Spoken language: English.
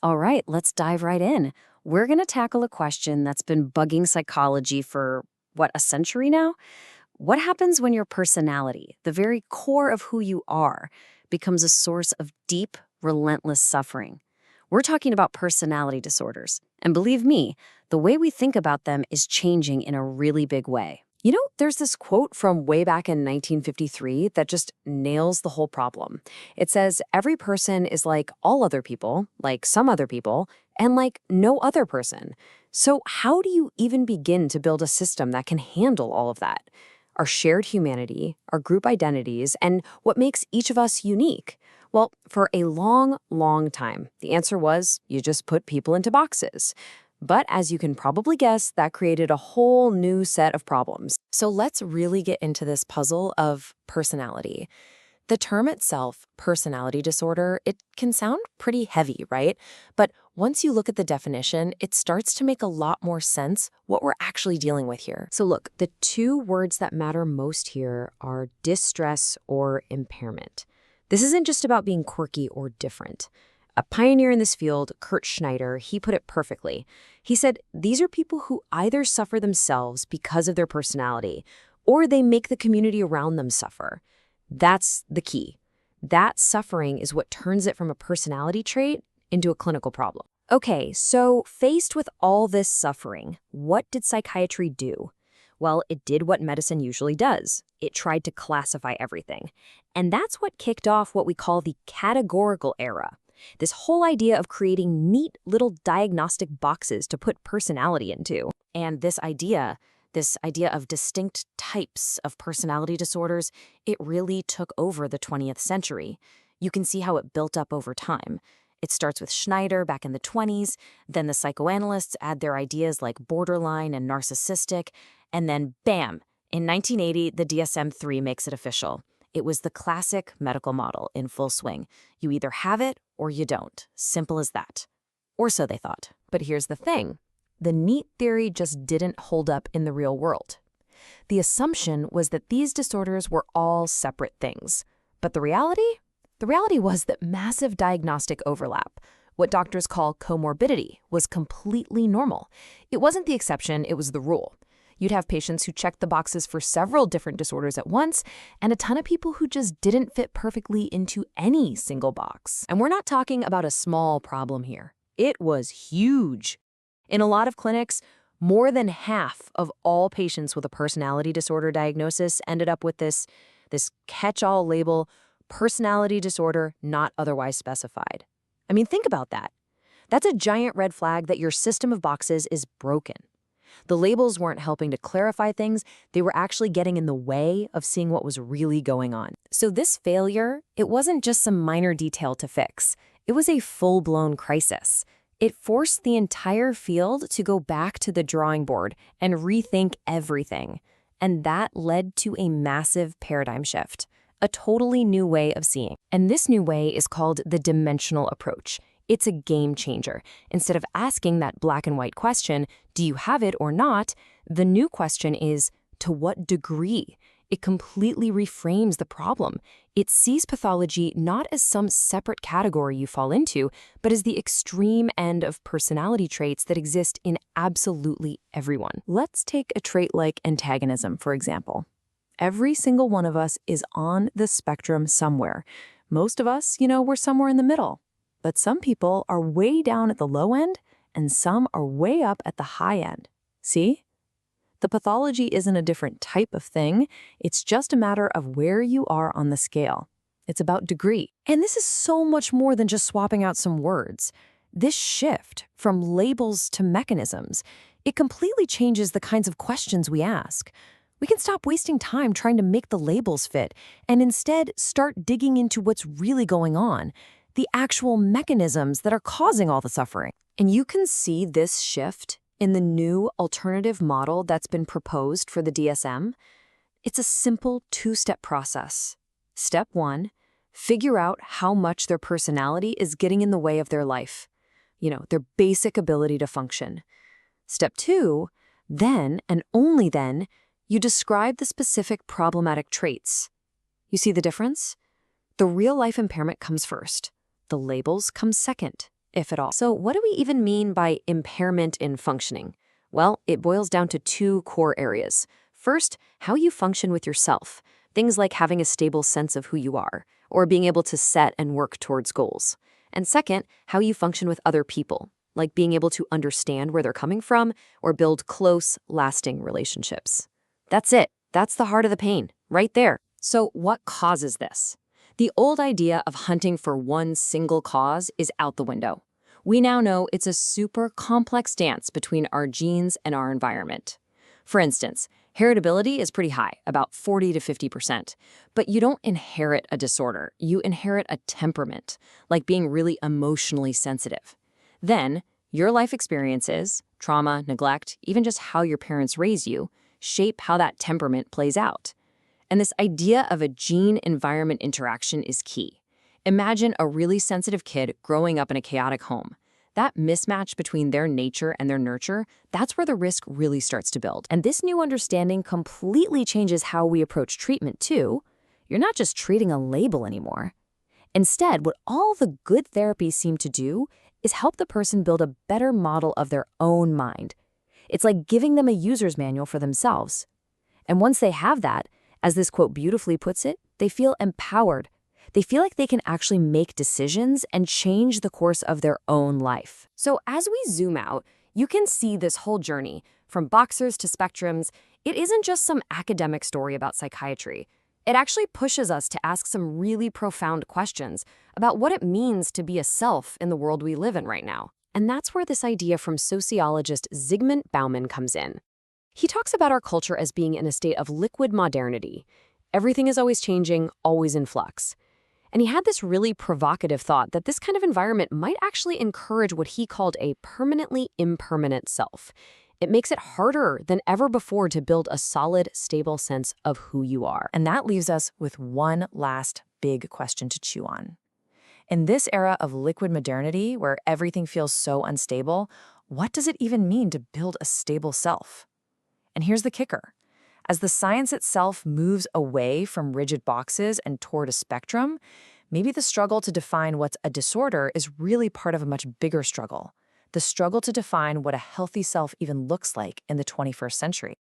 All right, let's dive right in. We're going to tackle a question that's been bugging psychology for, what, a century now? What happens when your personality, the very core of who you are, becomes a source of deep, relentless suffering? We're talking about personality disorders. And believe me, the way we think about them is changing in a really big way. There's this quote from way back in 1953 that just nails the whole problem. It says, every person is like all other people, like some other people, and like no other person. So how do you even begin to build a system that can handle all of that? Our shared humanity, our group identities, and what makes each of us unique? Well, for a long, long time, the answer was you just put people into boxes. But as you can probably guess, that created a whole new set of problems. So let's really get into this puzzle of personality. The term itself, personality disorder, it can sound pretty heavy, right? But once you look at the definition, it starts to make a lot more sense what we're actually dealing with here. So look, the two words that matter most here are distress or impairment. This isn't just about being quirky or different. A pioneer in this field, Kurt Schneider, he put it perfectly. He said, these are people who either suffer themselves because of their personality, or they make the community around them suffer. That's the key. That suffering is what turns it from a personality trait into a clinical problem. Okay, so faced with all this suffering, what did psychiatry do? Well, it did what medicine usually does. It tried to classify everything. And that's what kicked off what we call the categorical era. This whole idea of creating neat little diagnostic boxes to put personality into. And this idea of distinct types of personality disorders, it really took over the 20th century. You can see how it built up over time. It starts with Schneider back in the 20s, then the psychoanalysts add their ideas like borderline and narcissistic, and then bam, in 1980, the DSM-III makes it official. It was the classic medical model in full swing. You either have it or you don't. Simple as that. Or so they thought. But here's the thing. The neat theory just didn't hold up in the real world. The assumption was that these disorders were all separate things. But the reality? The reality was that massive diagnostic overlap, what doctors call comorbidity, was completely normal. It wasn't the exception, it was the rule. You'd have patients who checked the boxes for several different disorders at once, and a ton of people who just didn't fit perfectly into any single box. And we're not talking about a small problem here. It was huge. In a lot of clinics, more than half of all patients with a personality disorder diagnosis ended up with this catch-all label, personality disorder not otherwise specified. I mean, think about that. That's a giant red flag that your system of boxes is broken. The labels weren't helping to clarify things, they were actually getting in the way of seeing what was really going on. So this failure, it wasn't just some minor detail to fix. It was a full-blown crisis. It forced the entire field to go back to the drawing board and rethink everything. And that led to a massive paradigm shift, a totally new way of seeing. And this new way is called the dimensional approach. It's a game changer. Instead of asking that black and white question, do you have it or not, the new question is, to what degree? It completely reframes the problem. It sees pathology not as some separate category you fall into, but as the extreme end of personality traits that exist in absolutely everyone. Let's take a trait like antagonism, for example. Every single one of us is on the spectrum somewhere. Most of us, we're somewhere in the middle. But some people are way down at the low end, and some are way up at the high end. See? The pathology isn't a different type of thing. It's just a matter of where you are on the scale. It's about degree. And this is so much more than just swapping out some words. This shift from labels to mechanisms, it completely changes the kinds of questions we ask. We can stop wasting time trying to make the labels fit and instead start digging into what's really going on, the actual mechanisms that are causing all the suffering. And you can see this shift in the new alternative model that's been proposed for the DSM. It's a simple two-step process. Step 1, figure out how much their personality is getting in the way of their life, their basic ability to function. Step 2, then, and only then, you describe the specific problematic traits. You see the difference? The real-life impairment comes first. The labels come second. if at all. So what do we even mean by impairment in functioning? Well, it boils down to two core areas. First, how you function with yourself. Things like having a stable sense of who you are, or being able to set and work towards goals. And second, how you function with other people, like being able to understand where they're coming from or build close, lasting relationships. That's it. That's the heart of the pain, right there. So what causes this? The old idea of hunting for one single cause is out the window. We now know it's a super complex dance between our genes and our environment. For instance, heritability is pretty high, about 40 to 50%. But you don't inherit a disorder. You inherit a temperament, like being really emotionally sensitive. Then, your life experiences, trauma, neglect, even just how your parents raise you, shape how that temperament plays out. And this idea of a gene-environment interaction is key. Imagine a really sensitive kid growing up in a chaotic home. That mismatch between their nature and their nurture, that's where the risk really starts to build. And this new understanding completely changes how we approach treatment, too. You're not just treating a label anymore. Instead, what all the good therapies seem to do is help the person build a better model of their own mind. It's like giving them a user's manual for themselves. And once they have that, as this quote beautifully puts it, they feel empowered. They feel like they can actually make decisions and change the course of their own life. So as we zoom out, you can see this whole journey, from boxers to spectrums. It isn't just some academic story about psychiatry. It actually pushes us to ask some really profound questions about what it means to be a self in the world we live in right now. And that's where this idea from sociologist Zygmunt Bauman comes in. He talks about our culture as being in a state of liquid modernity. Everything is always changing, always in flux. And he had this really provocative thought that this kind of environment might actually encourage what he called a permanently impermanent self. It makes it harder than ever before to build a solid, stable sense of who you are. And that leaves us with one last big question to chew on. In this era of liquid modernity, where everything feels so unstable, what does it even mean to build a stable self? And here's the kicker. As the science itself moves away from rigid boxes and toward a spectrum, maybe the struggle to define what's a disorder is really part of a much bigger struggle. The struggle to define what a healthy self even looks like in the 21st century.